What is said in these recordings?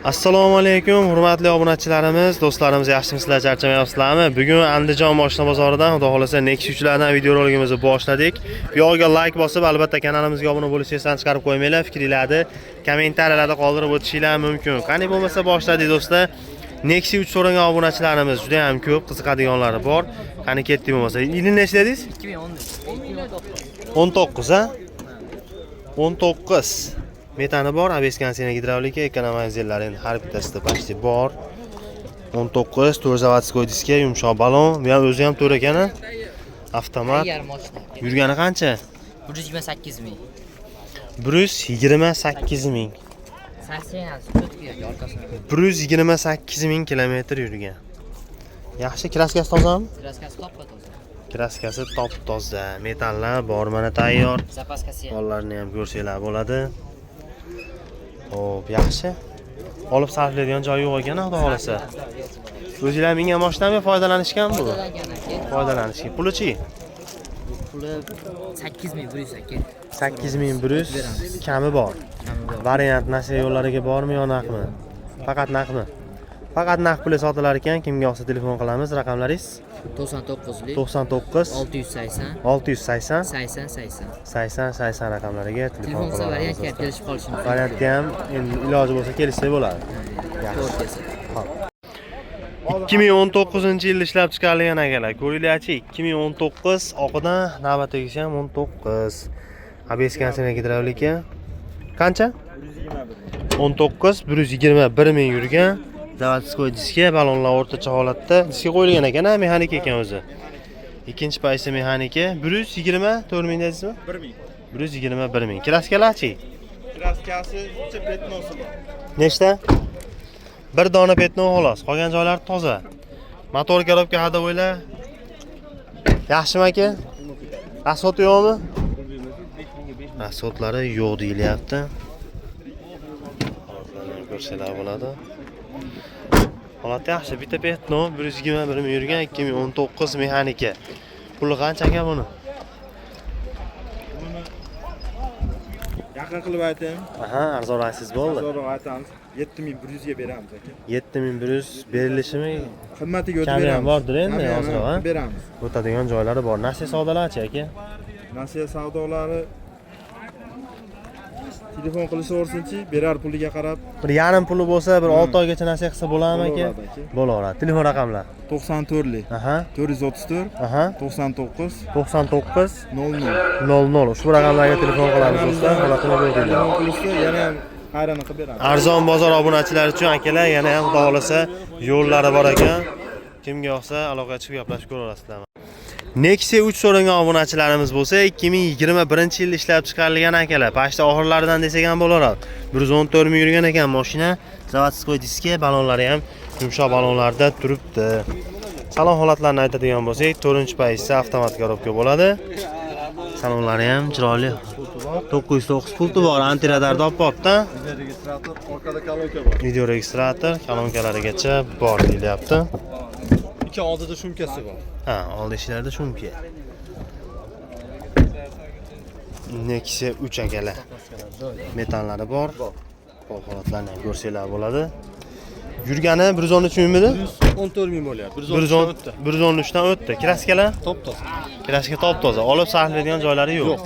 Assalomu alaykum, hurmatli obunachilarimiz, do'stlarimiz, yaxshimisizlar, charchamayapsizlarmi? Bugun Andijon mashina bozoridan, xudo xolasa, Nexia 3 lardan videoroligimizni boshladik. Bu yo'lga like bosib, albatta kanalimizga obuna bo'lishni esdan chiqarib qo'ymanglar. Fikringizni kommentariyalarda qoldirib o'tishinglar mumkin. Qani bo'lmasa boshladik do'stlar. Nexia 3 so'ragan obunachilarimiz juda ham ko'p, qiziqadiganlari bor. Qani ketdik bo'lmasa. Yilni nechta dedingiz? 19, ha? 19. Metani bor, ABS konsiyana gidravlika, ekonomizerlar endi har bittasida почти bor. 19 4заводской diska, yumshoq balon, bu ham o'zi ham to'rt ekan. Avtomat. Yurgani qancha? 128 ming. 128 ming. 128 ming kilometr yurgan. Yaxshi, kraskasi tozami? Kraskasi top-toza. Kraskasi top-toza. Metallar bor, mana tayyor. Zapaskasi ham. Qo'llarni ham ko'rsanglar bo'ladi. Xo'p, yaxshi. Olib sarflaydigan joyi yo'q ekan, xudo xolasa. O'zingizlar mingan mashinami foydalanishgan bu? Foydalanishgan. Pulichi? Puli 8100 8100 kami bor. Variant nasiya yo'llariga bormi yo naqmi? Faqat naqmi. Faqat naq puli sotilar ekan. Kimga yoqsa telefon qilamiz. Raqamlaringiz 99 99 680 680 80 raqamlariga telefon qilsa variant ham kelishib qolishi mumkin. Variantga ham endi iloji bo'lsa kelishsa bo'ladi. Yaxshi. 2019-yilda ishlab chiqarilgan akalar. Ko'ringlarchi, 2019 oqidan navbatdagisi ham 19. ABS konsiyana gidravlika. Qancha? 19 121 ming yurgan. Zavodskoy diska, balonlar o'rtacha holatda. Diska qo'yilgan ekan, mexanik ekan o'zi. Ikkinchi paysi mexanika. 124 ming deysizmi? 1 ming. 121 ming. Kraskalarchi? Kraskasi petnosi bor. Nechta? Bir dona petno xolos. Qolgan joylari toza. Motor korobka hadovoylar. Yaxshimi aka? Asfalt yo'qmi? Asfaltlari yo'q deyilyapti. Hozirdan ko'rsanglar bo'ladi. Holat yaxshi, bitta petno 121 ming yurgan 2019 mexanika. Puli qancha aka buni? Yaqin qilib aytaymi? Aha, arzonraysiz bo'ldi. Arzonroq aytamiz. 7100 ga beramiz aka. 7100 berilishimi? Qimmatiga o'tib Kami ham beramiz. bordir endi, hozir ha? Beramiz. O'tadigan joylari bor. Nasiya savdolarchi aka? Nasiya savdolari telefon qilishaversinchi, berar puliga qarab. Bir yarim puli bo'lsa, bir 6 oygacha nasiya qilsa bo'ladimi aka? Bo'laveradi. Telefon raqamlar. 94 lik. Aha. 434 Aha. 99 99 00. 00. Ushbu raqamlarga telefon qilamiz do'stlar. Holatini ko'ringlar. Telefon qilishsa yana ham qayrini qilib beramiz. Arzon bozor obunachilari uchun akalar yana ham xudo xolasa yo'llari bor ekan. Kimga yoqsa aloqa chiqib gaplashib ko'raverasizlar. Nexia 3 so'ragan obunachilarimiz bo'lsa, 2021-yilda ishlab chiqarilgan akalar. Pashta oxirlaridan desak ham bo'laroq. 114 ming yurgan ekan mashina. Zavodskoy diska, balonlari ham yumshoq balonlarda turibdi. Salon holatlarini aytadigan bo'lsak, 4-paysda avtomat korobka bo'ladi. Salonlari ham chiroyli. 909 pulti bor, antiradar topibdi. Registrator, orqada kolonka bor. Video registrator, kolonkalarigacha bor deyilyapti. Ikki oldida shumkasi bor. Ha, oldi ishlarda shumka. Nexia 3 akalar. Metallari bor. Bu holatlarni ham ko'rsanglar bo'ladi. Yurgani 113 mingmidi? 114 ming bo'lyapti. 113 dan o'tdi. Kraskalar? Top-toza. Kraska top-toza. Olib sarflaydigan joylari yo'q.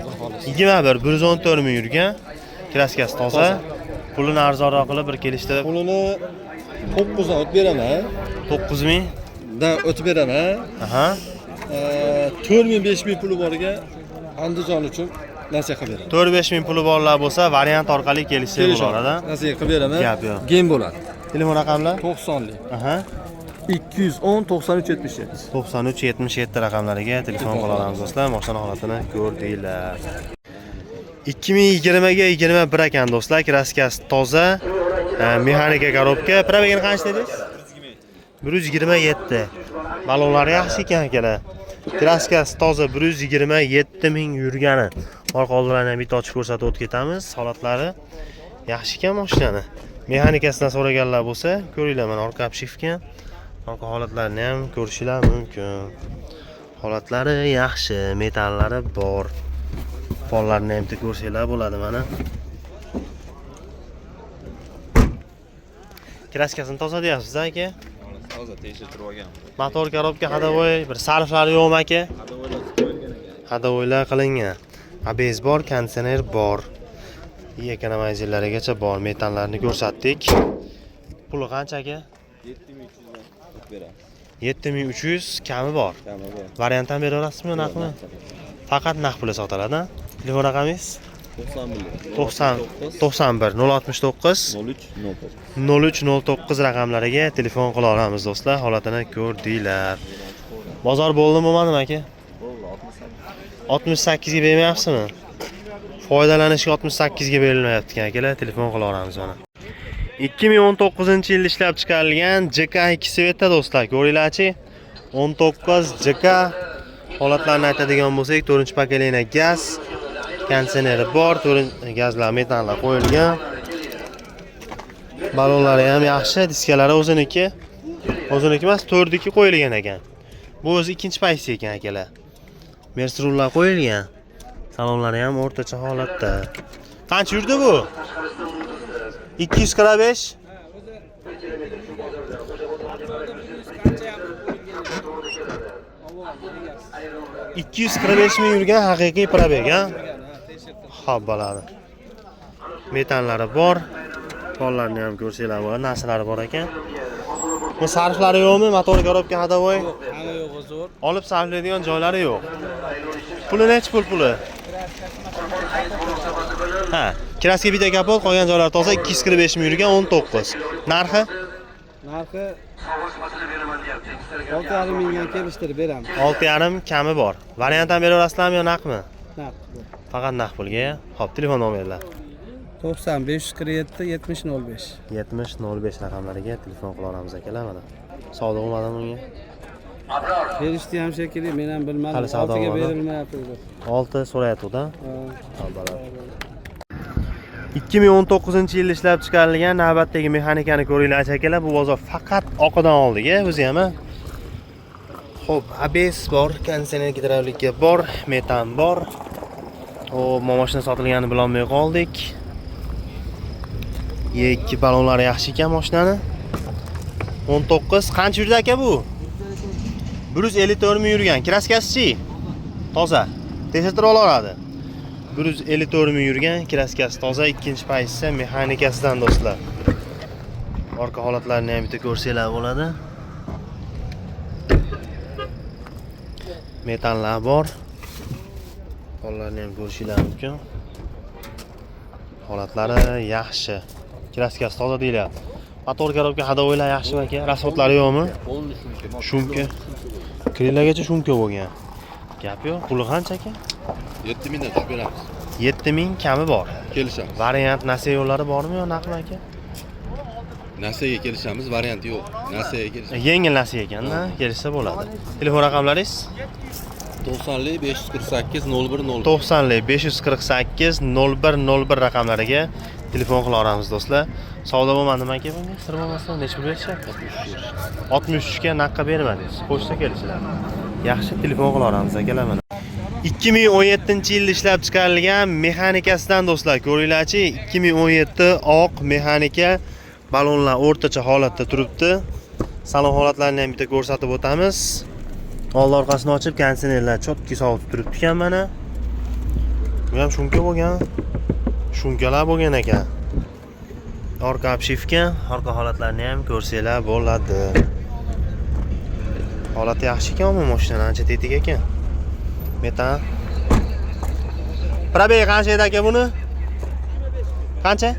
21 114 ming yurgan. Kraskasi toza. Pulini arzonroq qilib bir kelishda Pulini 9 dan o'tib beraman. 9 ming Dan o'tib beraman. Aha. 4 ming 5 ming puli boriga Andijon uchun nasiya qilib beraman. 4-5 ming puli borlar bo'lsa, variant orqali kelishsa bo'ladi. Nasiya qilib beraman. Gap yo'q. Game bo'ladi. Telefon raqamlar? 90 lik. Aha. 210 93 77. 93 77 raqamlariga telefon qila olamiz do'stlar. Mashina holatini ko'rdinglar. 2020 ga 21 ekan do'stlar. Kraskasi toza, mexanika korobka. Probegini qancha dedingiz? 127. Balonlari yaxshi ekan akalar. Kraskasi toza 127 ming yurgani. Orqa oldlarini bitta ochib ko'rsatib o'tib ketamiz. Holatlari yaxshi ekan mashinani. Mexanikasidan so'raganlar bo'lsa, ko'ringlar mana orqa obshivka. Orqa holatlarini ham ko'rishinglar mumkin. Holatlari yaxshi, metallari bor. Pollarni ham ko'rsanglar bo'ladi mana. Kraskasini toza deyapsiz aka? Toza tekshirtirib olgan. Motor korobka hadovoy, bir sarflari yo'qmi aka? Hadovoylar qilingan. ABS bor, konditsioner bor. Ekonomizerlarigacha bor. Metallarni ko'rsatdik. Puli qancha aka? 7300 beramiz. 7300 kami bor. Kami bor. Variantdan beraverasizmi, naqmi? Faqat naqd puli sotiladi. Telefon raqamingiz? 91 069 0309 raqamlariga telefon qila olamiz do'stlar. Holatini ko'rdinglar. Bozor bo'ldimi, bo'lmadimi aka? 68 ga bermayapsizmi? Foydalanishga 68 ga berilmayapti ekan akalar. Telefon qila olamiz mana. 2019-yilda ishlab chiqarilgan JK2 Sveta do'stlar. Ko'ringlarchi. 19 JK holatlarni aytadigan bo'lsak, 4-pokoleniya gaz, konditsioneri bor, gazlar, metallar qo'yilgan. Balonlari ham yaxshi, diskalari o'ziniki. O'ziniki emas, 4diki qo'yilgan ekan. Bu o'zi ikkinchi paysi ekan akalar. Merstrullar qo'yilgan. Salonlari ham o'rtacha holatda. Qancha yurdi bu? 245. $245 ming yurgan haqiqiy probeg, ha? Xo'p, bo'ladi. Metallari bor. Pollarni ham ko'rsanglar bo'ladi, narsalari bor ekan. Bu sarflari yo'qmi? Motor korobka hadovoy? Hamma yo'q zo'r. Olib sarflaydigan joylari yo'q. Puli nechi pul? Ha, kraska bitta kapot, qolgan joylari toza, 245 ming yurgan 19. Narxi? Narxi 6,5 mingga kelishtirib beramiz. 6,5 kami bor. Variantdan beraverasizlarmi yo naqmi? Naqd. Faqat naqd pulga. Xo'p, telefon nomeringiz. 90 547 70 05. 7005 raqamlariga telefon qila olamiz akalar mana. Savdo bo'lmadimi unga? Berishdi ham shekilli, men ham bilmadim. Hali savdo 6 ga bo'lmadi. berilmayapti. 6 so'rayapti-da. Albatta. 2019-yilda ishlab chiqarilgan navbatdagi mexanikani ko'ringlar akalar. Bu bozor faqat oqidan oldik-a, o'zi ham. Xo'p, ABS bor, konditsioner gidravlika bor, metan bor. Xo'p, mashina sotilganini bilolmay qoldik. Ikki balonlari yaxshi ekan mashinani. 19 qancha yurdi aka bu? 154 ming yurgan. Kraskasi-chi? Toza. Tekshirtirib oladi. 154 ming yurgan, kraskasi toza, ikkinchi paysisi mexanikasidan do'stlar. Orqa holatlarini ham bitta ko'rsanglar bo'ladi. Metallar bor. Qo'llarni ham ko'rishinglar mumkin. Holatlari yaxshi. Kraskasi toza deyilyapti. Motor korobka hadovoylar yaxshimi aka? Rasxodlari yo'qmi? Shunka. Krillagacha shunka bo'lgan. Gap yo'q. Puli qancha aka? 7000 dan tushib beramiz. 7000 kami bor. Kelishamiz. Variant nasiya yo'llari bormi yo naqmi aka? Nasiyaga kelishamiz, varianti yo'q. Nasiyaga kelishamiz. Yengil nasiya ekanda, kelishsa bo'ladi. Telefon raqamlaringiz? 90 548 0101. 90 548 0101 raqamlariga telefon qila olamiz do'stlar. Savdo bo'lmadimi aka bunga? Sir bo'lmasa necha pul berishyapti? 63 ga naqqa bermadingiz. Pochta kelishlar. Yaxshi telefon qila olamiz akalar mana. 2017-yilda ishlab chiqarilgan mexanikasidan do'stlar, ko'ringlarchi, 2017 oq mexanika, balonlar o'rtacha holatda turibdi. Salon holatlarini ham bitta ko'rsatib o'tamiz. Old orqasini ochib, konditsionerlar chotki sovutib turibdi ekan mana. Bu ham shunka bo'lgan. Shunkalar bo'lgan ekan. Orqa obshivka, orqa holatlarini ham ko'rsanglar bo'ladi. Holati yaxshi ekan, bu mashina ancha tetik ekan. Metan. Probeg qancha edi aka buni? Qancha?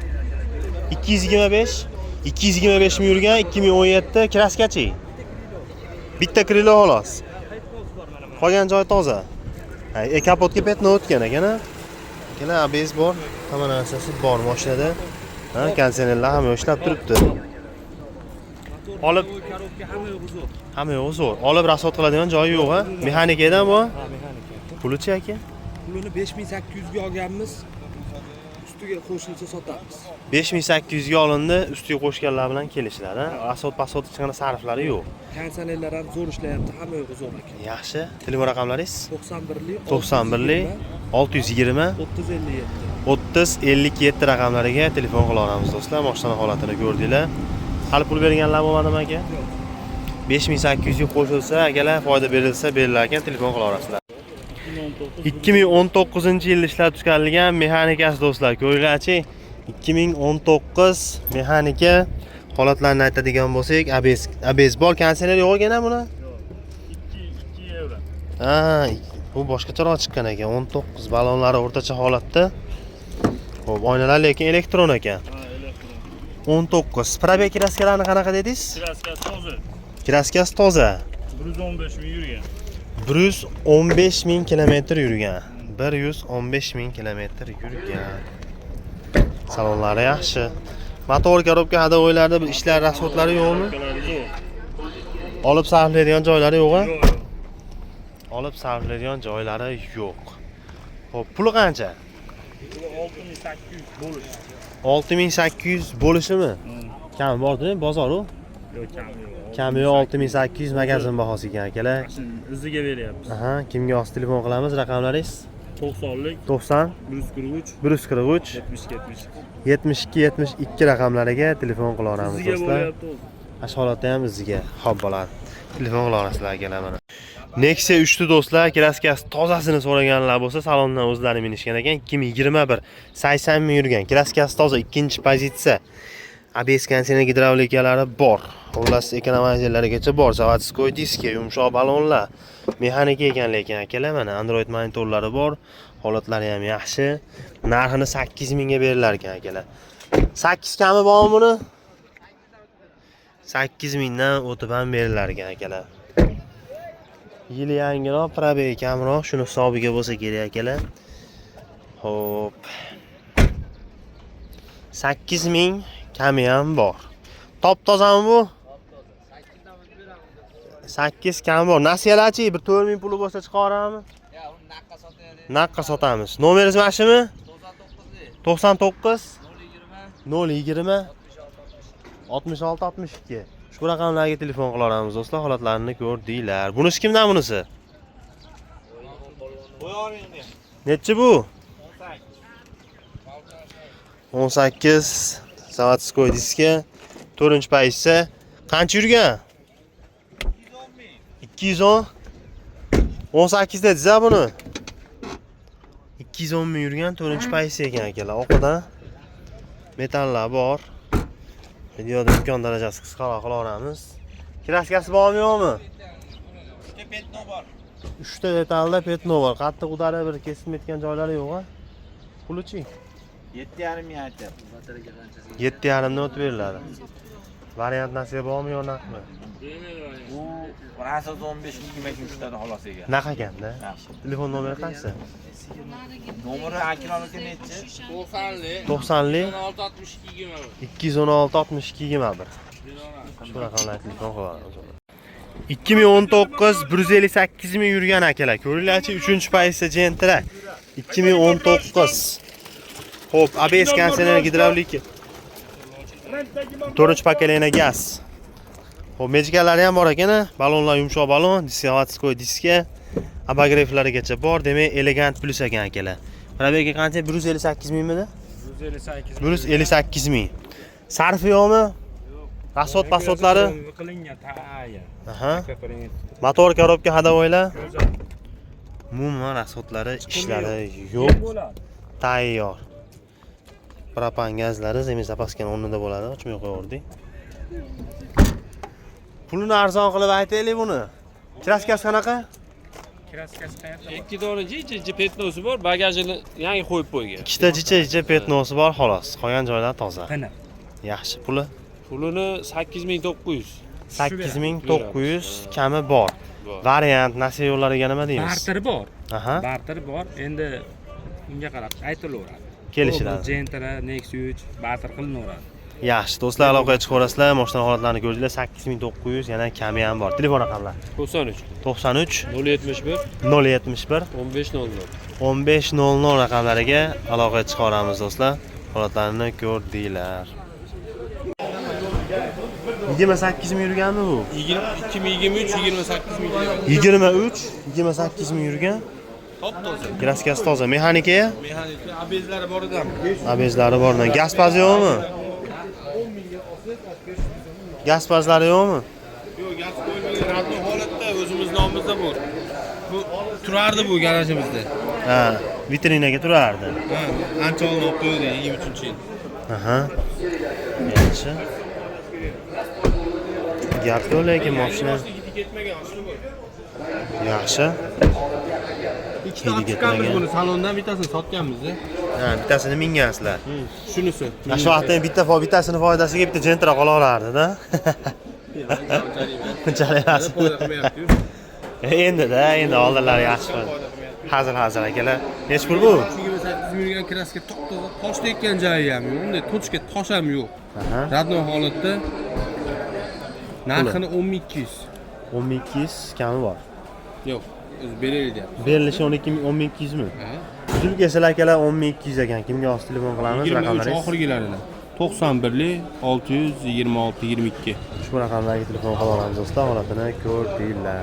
225. 225 ming yurgan, 2017 kraskachi. Bitta krilo xolos. Qolgan joy toza. Kapotga petno o'tgan ekan-a. Kelar ABS bor, hamma narsasi bor mashinada. Ha, konditsionerlar ham ishlab turibdi. Olib hamma yo'q zo'r. Olib rasxod qiladigan joyi yo'q, ha? Mexanikadan bu? Ha, mexanika. Pulichi aka? Pulini 5800 ga olganmiz. Ustiga qo'shimcha sotamiz. 5800 ga olindi, ustiga qo'shganlar bilan kelishlar, ha? Asot chiqqan sarflari yo'q. Konditsionerlar ham zo'r ishlayapti, hamma yo'q zo'r ekan. Yaxshi. Telefon raqamlaringiz? 91lik 620 3057. 3057 raqamlariga telefon qila olamiz do'stlar. Mashina holatini ko'rdinglar. Hali pul berganlar bo'lmadimi aka? 5800 ga qo'shilsa, akalar foyda berilsa berilar ekan, telefon qila olasizlar. 2019 yil ishlab chiqarilgan mexanikasi do'stlar, ko'ringlarchi. 2019 mexanika holatlarini aytadigan bo'lsak, ABS bor, konditsioner yo'q ekan buni. 2 euro. Ha, bu boshqacharoq chiqqan ekan. 19 balonlari o'rtacha holatda. Xo'p, oynalar lekin elektron ekan. 19. Probeg kraskalarni qanaqa dedingiz? Kraskasi toza. Kraskasi toza. 115 ming yurgan. 115 ming kilometr yurgan. 115 ming kilometr yurgan. Salonlari yaxshi. Motor korobka hadovoylarda bir ishlar rasxodlari yo'qmi? Yo'q. Olib sarflaydigan joylari yo'qmi? Yo'q. Olib sarflaydigan joylari yo'q. Xo'p, puli qancha? 6800 bo'lish. 6800 bo'lishimi? Kam bordi, bozor-ku. Yo'q, kam yo'q. Kami yo'q, 6800 magazin bahosi ekan akalar. Iziga beryapmiz. Aha, kimga yoqsa telefon qilamiz, raqamlaringiz 90lik 90 143 143 72 72 raqamlariga telefon qila olamiz Iziga do'stlar. bo'lyapti. Ashxolotda ham iziga. Xo'p bo'ladi. Telefon qila olasizlar akalar mana. Nexia 3 ta do'stlar, kraskasi tozasini so'raganlar bo'lsa, salondan o'zlari minishgan ekan. 2021 80 ming yurgan. Kraskasi toza, ikkinchi pozitsiya. ABS konditsioner gidravlikalari bor. Xullas, ekonomizerlarigacha bor. Zavodskoy diski, yumshoq balonlar. Mexanika ekan lekin akalar mana Android monitorlari bor. Holatlari ham yaxshi. Narxini 8000 ga berilar ekan akalar. 8 kami bormi buni? 8000 dan o'tib ham berilar ekan akalar. Yili yangiroq, probegi kamroq, shuni hisobiga bo'lsa kerak akalar. Xo'p. 8000 kami ham bor. Top tozami bu? 8 kami bor. Nasiyalarchi bir 4000 puli bo'lsa chiqaramiz? Naqqa sotamiz. Nomeringiz mana shumi? 99 020 66 62. Ushbu raqamlarga telefon qila olamiz do'stlar, holatlarini ko'rdinglar. Bunisi kimdan bunisi? Nechi bu? 18 Zavodskoy diski 4-pozitsiya. Qancha yurgan? 210 18 dediz buni. 210 ming yurgan 4-pozitsiya ekan akalar. Oqidan metallar bor. Videoda imkon darajasi qisqaroq qila olamiz. Kraskasi bormi yo'qmi? 3 ta detalda petno bor. Qattiq udari bir kesib ketgan joylari yo'q-a? Pulichi? 7,5 ming aytyapti. 7,5 dan o'tib beriladi. Variant nasiya bormi yo naqmi? Bu Fransuz 15 ming 20 ming tutadi xolos ekan. Naq ekanda. Telefon nomeri qaysi? Nomeri Akroniki nechi? 90li 216 62 21. Shu raqamlarga telefon qilamiz. 2019 158 ming yurgan akalar. Ko'ringlarchi 3-pozitsiya Gentra. 2019. Xo'p, ABS konditsioner gidravlika. 4-pokoleniya gaz. Xo'p, mejikalari ham bor ekan, balonlar yumshoq balon, Zavodskoy diski, abagreiflarigacha bor, demak elegant plus ekan akalar. Probegi qancha? 158 mingmidi? 158. 158 ming. Sarfi yo'qmi? Rasxod pasotlari? Qilingan tayyor. Aha. Motor korobka hadovoylar? Umuman rasxodlari, ishlari yo'q. Tayyor. Propan gazlari zapaskani o'rnida bo'ladi, ochmay qo'yaverdik. Pulini arzon qilib aytaylik buni. Kraskasi qanaqa? Kraskasi qayerda? Ikki dona jicha petnosi bor, bagajini yangi qo'yib qo'ygan. Ikkita jicha petnosi bor xolos. Qolgan joylar toza. Qani? Yaxshi puli. Pulini 8900. 8900 kami bor. Variant nasiya yo'llariga nima deymiz? Barteri bor. Aha. Barteri bor. Endi unga qarab aytilaveradi. Kelishiladi. Gentra, Nexia 3 barter qilinaveradi. Yaxshi, do'stlar, aloqaga chiqaverasizlar. Mashina holatlarini ko'rdinglar. 8900 yana kami ham bor. Telefon raqamlar. 93 93 071 071 1500. 1500 raqamlariga aloqaga chiqaveramiz do'stlar. Holatlarini ko'rdinglar. 28 ming yurganmi bu? 2023 28 ming. 23 28 ming yurgan. Top toza. Kraskasi toza. Mexanikaga? Mexanika abezlari bor ekan. Abezlari bordan. Gaz pazi yo'qmi? Gaz pajlari yo'qmi? Yo'q, gaz qo'ymagan radno holatda o'zimiz nomimizda bor. Bu turardi bu garajimizda. Ha, vitrinaga turardi. Ha, ancha oldin olib qo'yilgan 23-yil. Aha. Yaxshi. Gap yo'q lekin mashina ketmagan shuni bor. yaxshi. Ikkita olib chiqqanmiz buni salondan, bittasini sotganmiz-da. Ha, bittasini mingansizlar. Shunisi. Shu vaqtda bittasini foydasiga bitta Gentra qola olardi-da. Bunchalik emas. Foyda qilmayapti-yu. Endi oldinlari yaxshi. Hazil akalar. Nech pul bu? 28 million kraska to'xtadi. Tosh tekkan joyi ham yo'q. Unday to'chga tosh ham yo'q. Aha. Radno holatda. Narxini 10200. 10200 kami bor. Yo'q, o'zi beraylik deyapti. Berilishi 12200 mi? Ha. Uzib kelsalar akalar 11200 ekan. Kimga olsa telefon qilamiz 23 raqamlaringiz. oxirgilaridan. 91 626 22. Ushbu raqamlarga telefon qila olamiz do'stlar. Holatini ko'rdinglar.